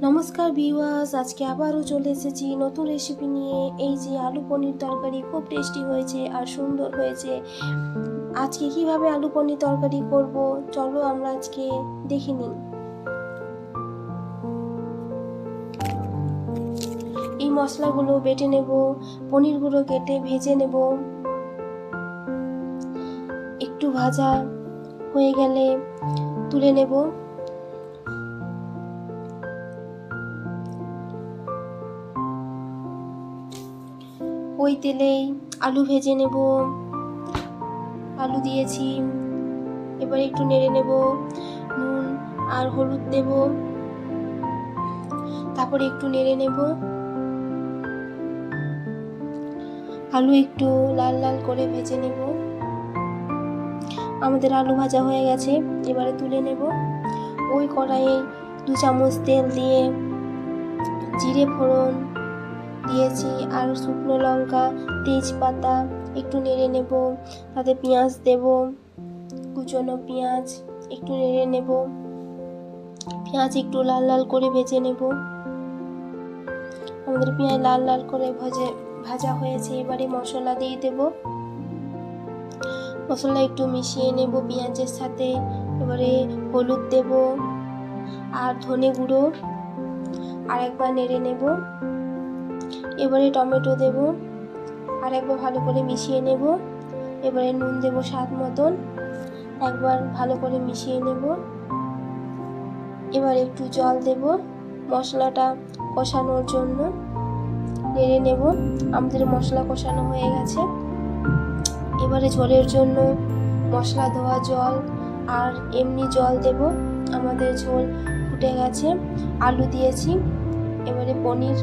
নমস্কার ভিউয়ার্স, আজকে আবারও চলে এসেছি নতুন রেসিপি নিয়ে। এই যে আলু পনির তরকারি খুব টেস্টি হয়েছে আর সুন্দর হয়েছে। আজকে কিভাবে আলু পনির তরকারি করব চলো আমরা আজকে দেখে নিই। এই মশলাগুলো বেটে নেব, পনিরগুলো কেটে ভেজে নেব। একটু ভাজা হয়ে গেলে তুলে নেব। ওই তেলেই আলু ভেজে নেব। আলু দিয়েছি, এবার একটু নেড়ে নেব। নুন আর হলুদ দেব, তারপরে একটু নেড়ে নেব। আলু একটু লাল লাল করে ভেজে নেব। আমাদের আলু ভাজা হয়ে গেছে, এবারে তুলে নেব। ওই কড়াইয়ে 2 চামচ তেল দিয়ে জিরে ফোড়ন দিয়েছি আর শুকনো লঙ্কা, তেজপাতা একটু নেড়ে নেব। তাতে পেঁয়াজ দেব, কুচনো পেঁয়াজ একটু নেড়ে নেব। পেঁয়াজ একটু লাল লাল করে ভেজে নেব। আমাদের পেঁয়াজ লাল লাল করে ভাজা হয়েছে, এবারে মশলা দিয়ে দেব। মশলা একটু মিশিয়ে নেব পেঁয়াজের সাথে। এবারে হলুদ দেব আর ধনে গুঁড়ো আর একবার নেড়ে নেব। এবারে টমেটো দেব আর একবার ভালো করে মিশিয়ে নেব। এবারে নুন দেব স্বাদ মতন, একবার ভালো করে মিশিয়ে নেব। এবার একটু জল দেব মশলাটা কষানোর জন্য, নেড়ে নেব। আমাদের মশলা কষানো হয়ে গেছে। এবারে ঝোলের জন্য মশলা ধোয়া জল আর এমনি জল দেব। আমাদের ঝোল ফুটে গেছে, আলু দিয়েছি। এবারে পনির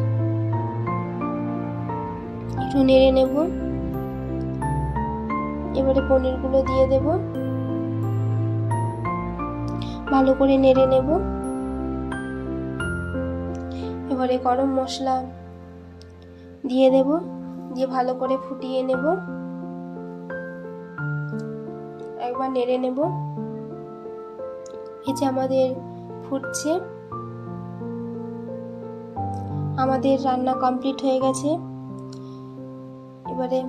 একটু নেড়ে নেব। এবারে পনিরগুলো দিয়ে দেব, ভালো করে নেড়ে নেব। এবারে গরম মশলা দিয়ে দেব, দিয়ে ভালো করে ফুটিয়ে নেব। একবার নেড়ে নেব। এই যে আমাদের ফুটছে, আমাদের রান্না কমপ্লিট হয়ে গেছে। এবারে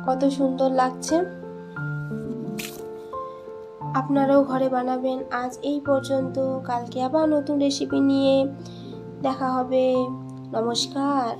কত সুন্দর লাগছে, আপনারাও ঘরে বানাবেন। আজ এই পর্যন্ত, কালকে আবার নতুন রেসিপি নিয়ে দেখা হবে। নমস্কার।